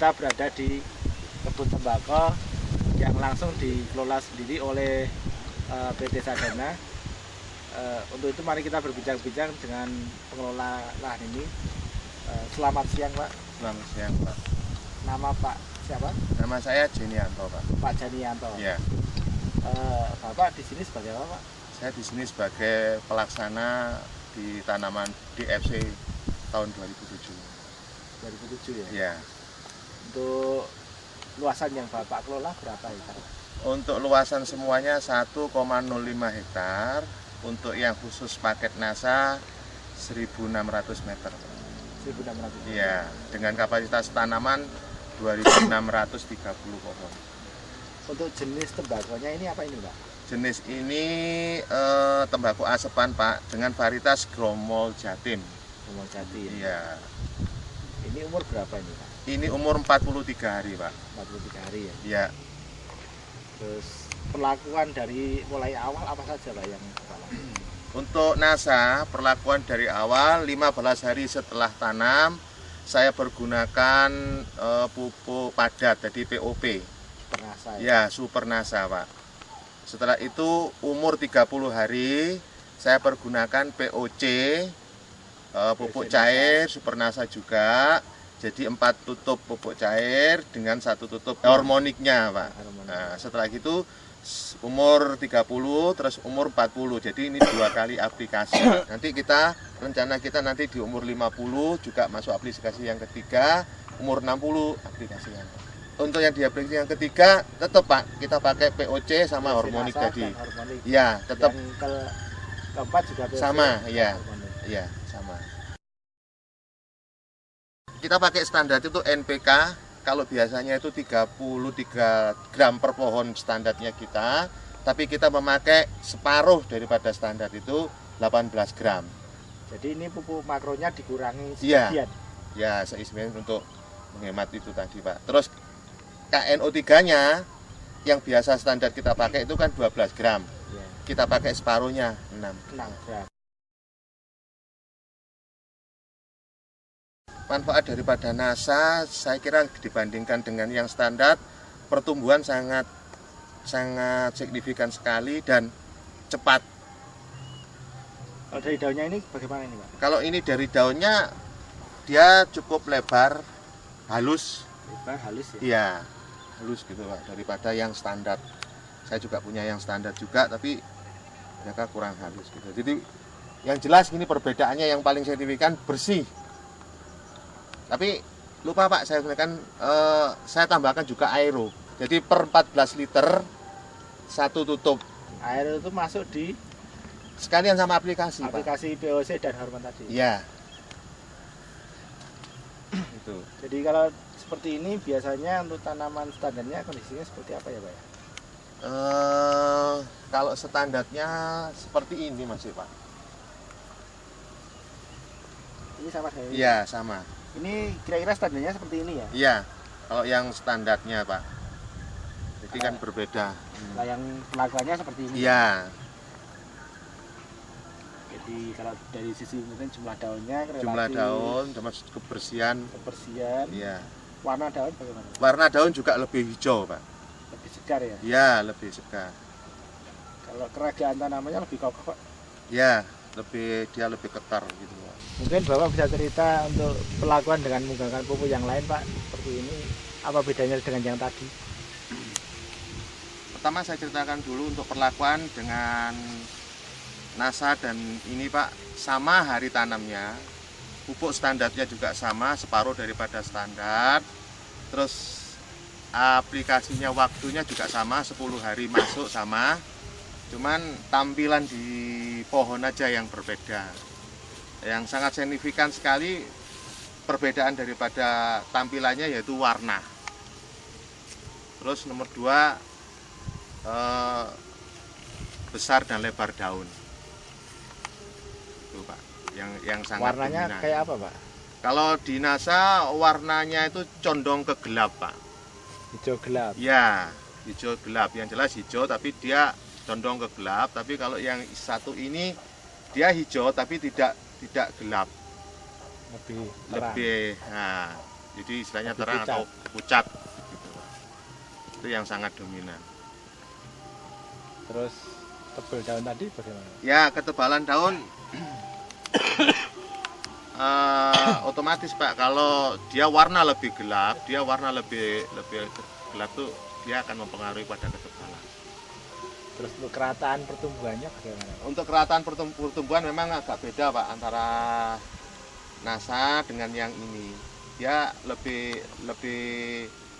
kita berada di kebun tembakau yang langsung dikelola sendiri oleh PT Sadana. Untuk itu mari kita berbincang-bincang dengan pengelola lahan ini. Selamat siang Pak. Selamat siang Pak. Nama Pak siapa? Nama saya Jenianto Pak. Pak Jenianto. Iya. Bapak di sini sebagai apa Pak? Saya di sini sebagai pelaksana di tanaman DFC tahun 2007. 2007 ya? Iya. Untuk luasan yang Bapak kelola berapa hektar? Untuk luasan semuanya 1,05 hektar. Untuk yang khusus paket NASA 1.600 meter. 1.600 meter? Iya, dengan kapasitas tanaman 2.630 pohon. Untuk jenis tembakonya ini apa ini Pak? Jenis ini tembakau asepan Pak, dengan varietas Gromol Jatim. Gromol Jatim. Iya. Ini umur berapa ini Pak? Ini umur 43 hari Pak. 43 hari ya? Iya. Terus perlakuan dari mulai awal apa saja Pak yang salah? Untuk NASA, perlakuan dari awal 15 hari setelah tanam, saya pergunakan pupuk padat, jadi POP. Super NASA ya? Ya, Super NASA Pak. Setelah itu umur 30 hari, saya pergunakan POC, pupuk cair, Super NASA juga. Jadi 4 tutup pupuk cair dengan 1 tutup hormoniknya Pak. Nah, setelah itu umur 30 terus umur 40, jadi ini 2 kali aplikasi. Nanti rencana kita nanti di umur 50 juga masuk aplikasi yang ketiga, umur 60 aplikasi yang untuk yang di aplikasi yang ketiga tetap Pak, kita pakai POC sama hormonik tadi. Ya, tetap. Yang keempat juga POC sama, ya. Iya, sama. Kita pakai standar itu NPK. Kalau biasanya itu 33 gram per pohon standarnya kita, tapi kita memakai separuh daripada standar itu 18 gram. Jadi ini pupuk makronya dikurangi sebagian? Ya, sebagian untuk menghemat itu tadi Pak. Terus KNO3-nya yang biasa standar kita pakai itu kan 12 gram. Ya. Kita pakai separuhnya 6 gram. Manfaat daripada NASA, saya kira dibandingkan dengan yang standar, pertumbuhan sangat signifikan sekali dan cepat. Kalau dari daunnya ini bagaimana ini Pak? Kalau ini dari daunnya, dia cukup lebar, halus. Lebar, halus ya? Iya, halus gitu Pak, daripada yang standar. Saya juga punya yang standar juga, tapi mereka kurang halus gitu. Jadi yang jelas ini perbedaannya yang paling signifikan bersih. Tapi lupa Pak, saya tambahkan juga aero. Jadi per 14 liter 1 tutup. Aero itu masuk di sekalian sama aplikasi Pak? POC dan hormon tadi? Iya. Itu. Jadi kalau seperti ini biasanya untuk tanaman standarnya kondisinya seperti apa ya Pak? Kalau standarnya seperti ini masih Pak. Ini sama kayak ini? Iya, sama. Ini kira-kira standarnya seperti ini ya? Iya, kalau yang standarnya Pak. Jadi kan berbeda. Nah, yang pelakuannya seperti ini? Iya. Jadi kalau dari sisi mungkin jumlah daunnya, jumlah daun, kebersihan. Iya. Warna daun bagaimana? Warna daun juga lebih hijau Pak. Lebih segar ya? Iya, lebih segar. Kalau keragaan tanamannya lebih kokoh Pak? Iya, dia lebih kekar gitu Pak. Mungkin Bapak bisa cerita untuk perlakuan dengan menggunakan pupuk yang lain Pak, seperti ini, apa bedanya dengan yang tadi? Pertama saya ceritakan dulu untuk perlakuan dengan NASA dan ini Pak, sama hari tanamnya, pupuk standarnya juga sama, separuh daripada standar, terus aplikasinya waktunya juga sama, 10 hari masuk sama, cuman tampilan di pohon aja yang berbeda. Yang sangat signifikan sekali perbedaan daripada tampilannya yaitu warna. Terus nomor 2, besar dan lebar daun. Itu Pak, yang sangat warnanya dominan. Kayak apa Pak? Kalau di NASA warnanya itu condong ke gelap Pak. Hijau gelap? Ya, hijau gelap. Yang jelas hijau tapi dia condong ke gelap. Tapi kalau yang satu ini dia hijau tapi tidak gelap, lebih nah, Jadi istilahnya Lebih terang pucat. atau pucat gitu, Pak. Itu yang sangat dominan. Terus tebel daun tadi bagaimana? Ya, ketebalan daun otomatis Pak, kalau dia warna lebih gelap, dia warna lebih gelap tuh dia akan mempengaruhi pada ketebalan. Terus untuk kerataan pertumbuhannya bagaimana? Untuk kerataan pertumbuhan memang agak beda Pak antara NASA dengan yang ini. Dia lebih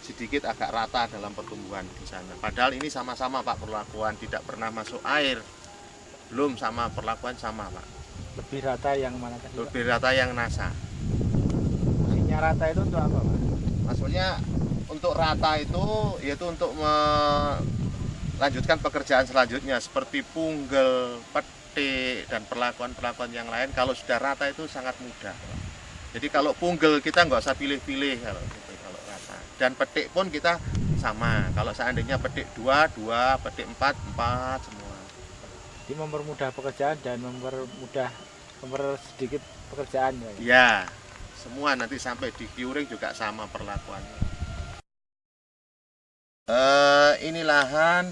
sedikit agak rata dalam pertumbuhan di sana. Padahal ini sama-sama Pak perlakuan, tidak pernah masuk air. Belum sama perlakuan sama Pak. Lebih rata yang mana tadi, Pak? Lebih rata yang NASA. Fungsinya rata itu untuk apa, Pak? Maksudnya untuk rata itu yaitu untuk melanjutkan pekerjaan selanjutnya seperti punggel, petik dan perlakuan-perlakuan yang lain. Kalau sudah rata itu sangat mudah. Jadi kalau punggel kita nggak usah pilih-pilih kalau rata. Dan petik pun kita sama. Kalau seandainya petik 2, petik 4 semua. Jadi mempermudah pekerjaan dan sedikit pekerjaan ya. Ya, semua nanti sampai di curing juga sama perlakuannya. Ini lahan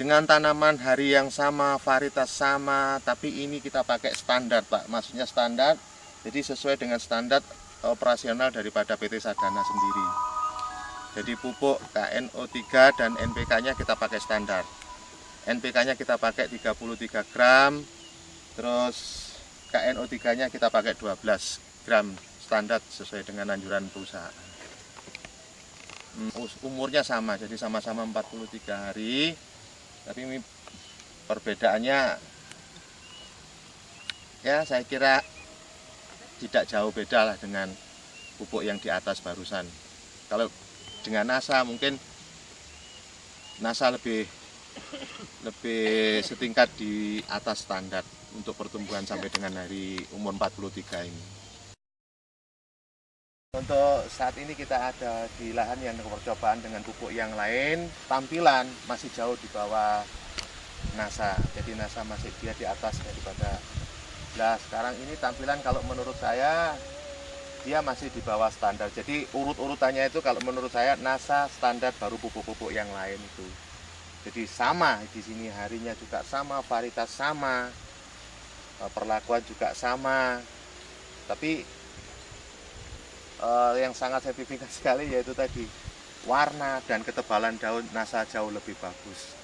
dengan tanaman hari yang sama, varietas sama, tapi ini kita pakai standar Pak. Maksudnya standar, jadi sesuai dengan standar operasional daripada PT Sadana sendiri. Jadi pupuk KNO3 dan NPK-nya kita pakai standar. NPK-nya kita pakai 33 gram, terus KNO3-nya kita pakai 12 gram standar sesuai dengan anjuran perusahaan. Umurnya sama, jadi sama-sama 43 hari, tapi ini perbedaannya ya saya kira tidak jauh beda lah dengan pupuk yang di atas barusan. Kalau dengan NASA mungkin NASA lebih setingkat di atas standar untuk pertumbuhan sampai dengan hari umur 43 ini. Untuk saat ini kita ada di lahan yang percobaan dengan pupuk yang lain, tampilan masih jauh di bawah NASA. Jadi NASA masih dia di atas daripada. Nah sekarang ini tampilan kalau menurut saya dia masih di bawah standar. Jadi urut-urutannya itu kalau menurut saya NASA standar baru pupuk-pupuk yang lain itu. Jadi sama di sini harinya juga sama, varietas sama, perlakuan juga sama. Tapi yang sangat signifikan sekali yaitu tadi warna dan ketebalan daun NASA jauh lebih bagus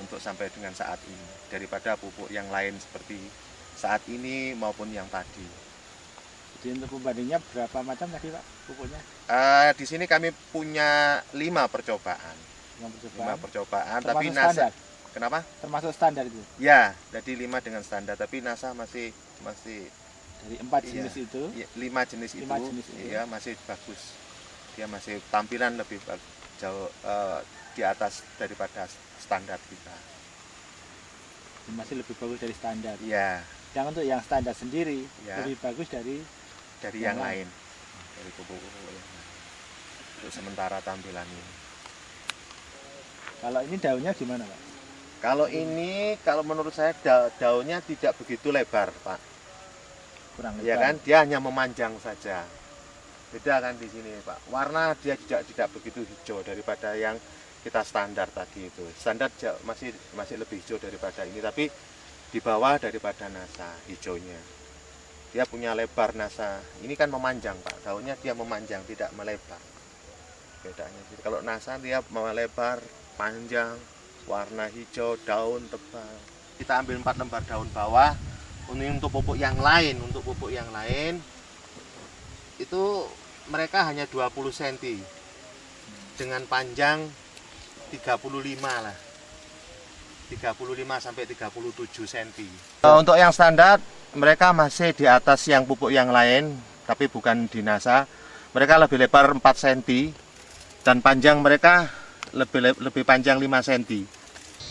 untuk sampai dengan saat ini daripada pupuk yang lain seperti saat ini maupun yang tadi. Jadi untuk pembandingnya berapa macam tadi Pak pupuknya? Di sini kami punya 5 percobaan. 5 percobaan, tapi NASA standar? Kenapa? Termasuk standar itu? Ya, jadi 5 dengan standar, tapi NASA masih dari 4 jenis itu? 5 jenis itu, ya masih bagus. Dia masih tampilan lebih jauh di atas daripada standar kita. Masih lebih bagus dari standar. Iya. Yang untuk yang standar sendiri Ya. lebih bagus dari yang lain. Dari pupuk-pupuk yang lain. Untuk sementara tampilan ini. Kalau ini daunnya gimana Pak? Kalau ini, kalau menurut saya daunnya tidak begitu lebar, Pak. Kurang lebar. Ya kan, dia hanya memanjang saja. Beda kan di sini, Pak. Warna dia tidak begitu hijau daripada yang kita standar tadi itu. Standar masih lebih hijau daripada ini, tapi di bawah daripada NASA hijaunya. Dia punya lebar NASA. Ini kan memanjang, Pak. Daunnya dia memanjang, tidak melebar. Bedanya. Kalau NASA dia melebar, panjang, warna hijau, daun tebal. Kita ambil 4 lembar daun bawah. Ini untuk pupuk yang lain, itu mereka hanya 20 cm dengan panjang 35 lah. 35 sampai 37 cm. Untuk yang standar mereka masih di atas yang pupuk yang lain, tapi bukan di NASA. Mereka lebih lebar 4 cm dan panjang mereka lebih panjang 5 cm.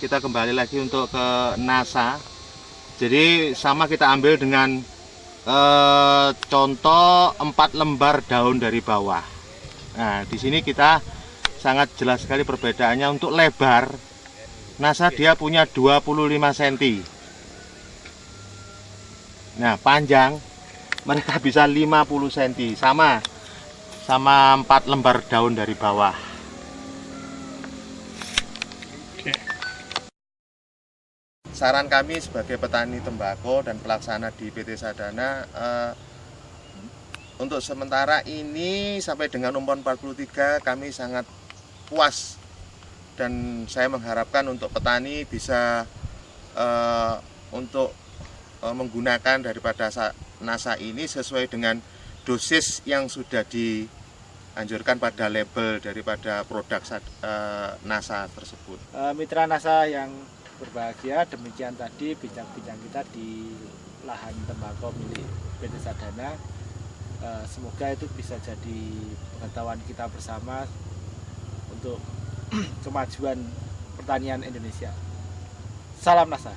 Kita kembali lagi untuk ke NASA. Jadi sama kita ambil dengan contoh 4 lembar daun dari bawah. Nah, di sini kita sangat jelas sekali perbedaannya. Untuk lebar, NASA dia punya 25 cm. Nah, panjang mereka bisa 50 cm. Sama sama 4 lembar daun dari bawah. Saran kami sebagai petani tembakau dan pelaksana di PT Sadana, untuk sementara ini sampai dengan umur 43 kami sangat puas, dan saya mengharapkan untuk petani bisa untuk menggunakan daripada NASA ini sesuai dengan dosis yang sudah dianjurkan pada label daripada produk NASA tersebut. Mitra NASA yang berbahagia, demikian tadi bincang-bincang kita di lahan tembakau milik PT Sadana. Semoga itu bisa jadi pengetahuan kita bersama untuk kemajuan pertanian Indonesia. Salam NASA.